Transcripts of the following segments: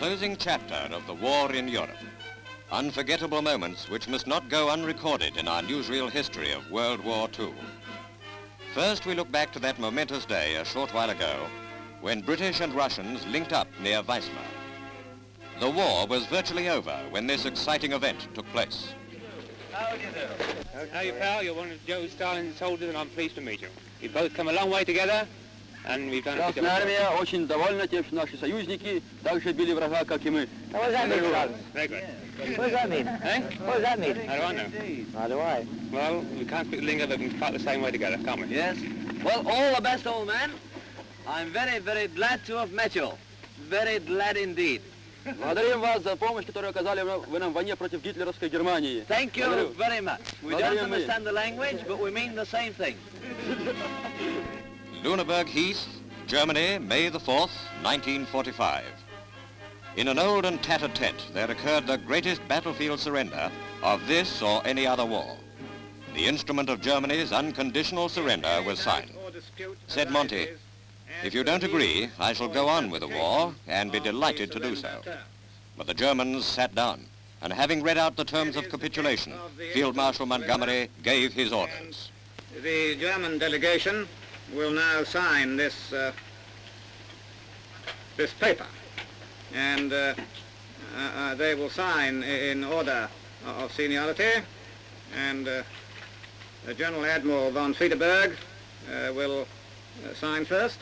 closing chapter of the war in Europe. Unforgettable moments which must not go unrecorded in our newsreel history of World War II. First, we look back to that momentous day a short while ago when British and Russians linked up near Weismar. The war was virtually over when this exciting event took place. How do you do? How are you, pal? You're one of Joe Stalin's soldiers, and I'm pleased to meet you. We've both come a long way together, and we've done a good job. Армия очень довольна тем, что наши союзники также били врага, как и мы. What does that mean, Charles? Very good. What does that mean? Eh? What does that mean? How do I know? How do I? Well, we can't speak the lingo, but we can fight the same way together, can't we? Yes. Well, all the best, old man. I'm very, very glad to have met you. Very glad indeed. Благодарим вас за помощь, которую оказали вы нам в войне против гитлеровской Германии. Thank you very much. We don't understand the language, but we mean the same thing. Luneberg Heath, Germany, May the 4th, 1945. In an old and tattered tent, there occurred the greatest battlefield surrender of this or any other war. The instrument of Germany's unconditional surrender was signed. Said Monty, "If you don't agree, I shall go on with the war and be delighted to do so." But the Germans sat down, and having read out the terms of capitulation, Field Marshal Montgomery gave his orders. The German delegation will now sign this paper, and they will sign in order of seniority, and General-Admiral von Friedeberg will sign first.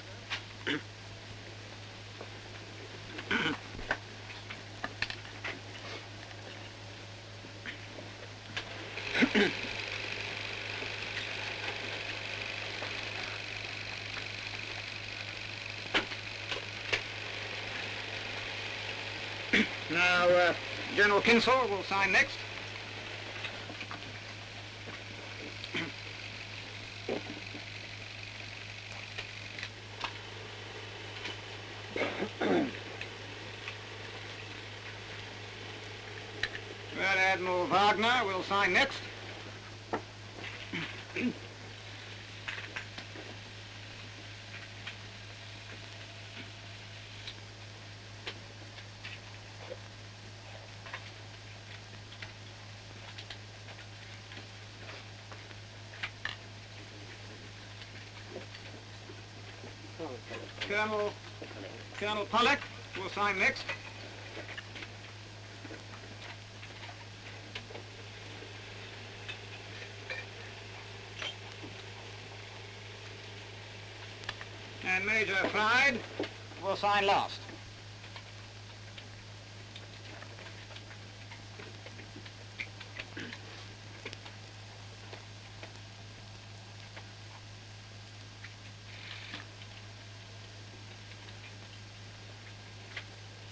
Now, General Kienzl will sign next. Admiral Wagner will sign next. Colonel Pollack will sign next. And Major Fried will sign last.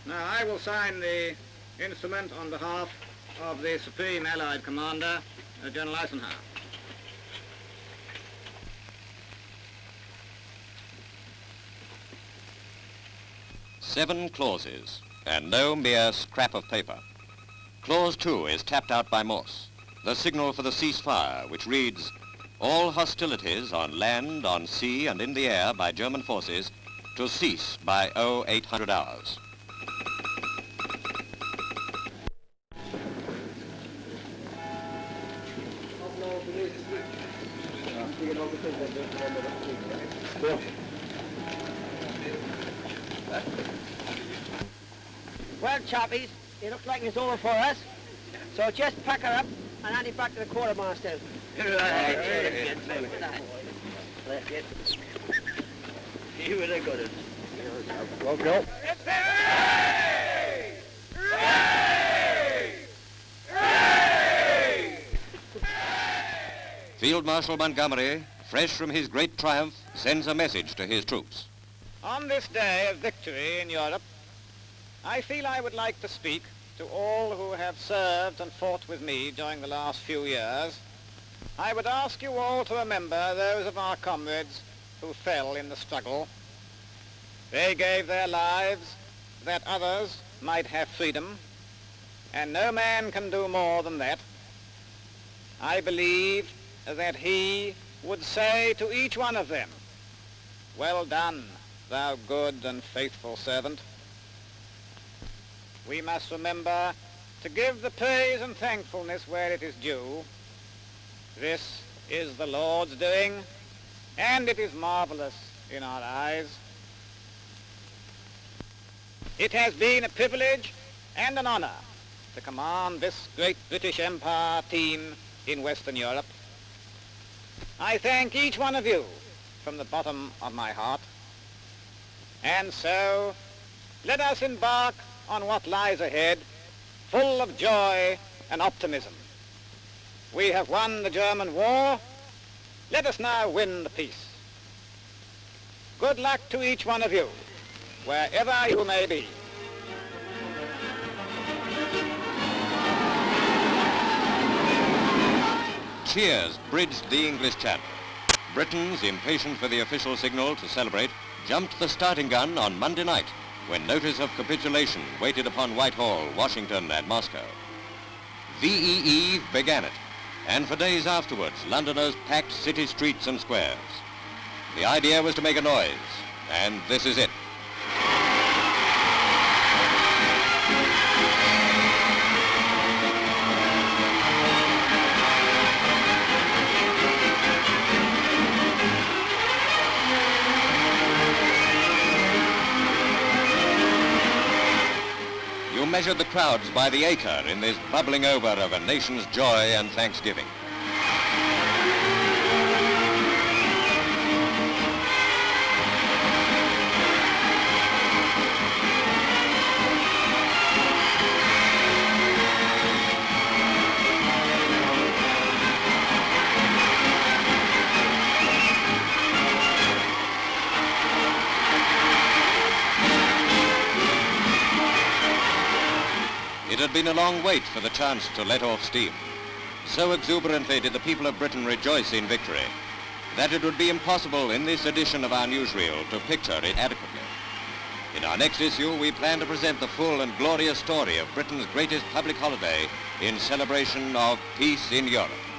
Now I will sign the instrument on behalf of the Supreme Allied Commander, General Eisenhower. Seven clauses, and no mere scrap of paper. Clause 2 is tapped out by Morse, the signal for the ceasefire, which reads, "All hostilities on land, on sea, and in the air by German forces to cease by 0800 hours. Well, chappies, it looks like it's over for us. So just pack her up and hand it back to the quartermaster. You would have got it. Well, go. Field Marshal Montgomery, fresh from his great triumph, sends a message to his troops. On this day of victory in Europe, I feel I would like to speak to all who have served and fought with me during the last few years. I would ask you all to remember those of our comrades who fell in the struggle. They gave their lives that others might have freedom, and no man can do more than that. I believe that he would say to each one of them, "Well done, thou good and faithful servant." we must remember to give the praise and thankfulness where it is due. This is the Lord's doing, and it is marvelous in our eyes. It has been a privilege and an honor to command this great British Empire team in Western Europe. I thank each one of you from the bottom of my heart. And so, let us embark on what lies ahead, full of joy and optimism. We have won the German war. Let us now win the peace. Good luck to each one of you, wherever you may be. Cheers bridged the English Channel. Britons, impatient for the official signal to celebrate, jumped the starting gun on Monday night when notice of capitulation waited upon Whitehall, Washington, and Moscow. VE Eve began it, and for days afterwards, Londoners packed city streets and squares. The idea was to make a noise, and this is it. You measured the crowds by the acre in this bubbling over of a nation's joy and thanksgiving. It had been a long wait for the chance to let off steam. So exuberantly did the people of Britain rejoice in victory that it would be impossible in this edition of our newsreel to picture it adequately. In our next issue, we plan to present the full and glorious story of Britain's greatest public holiday in celebration of peace in Europe.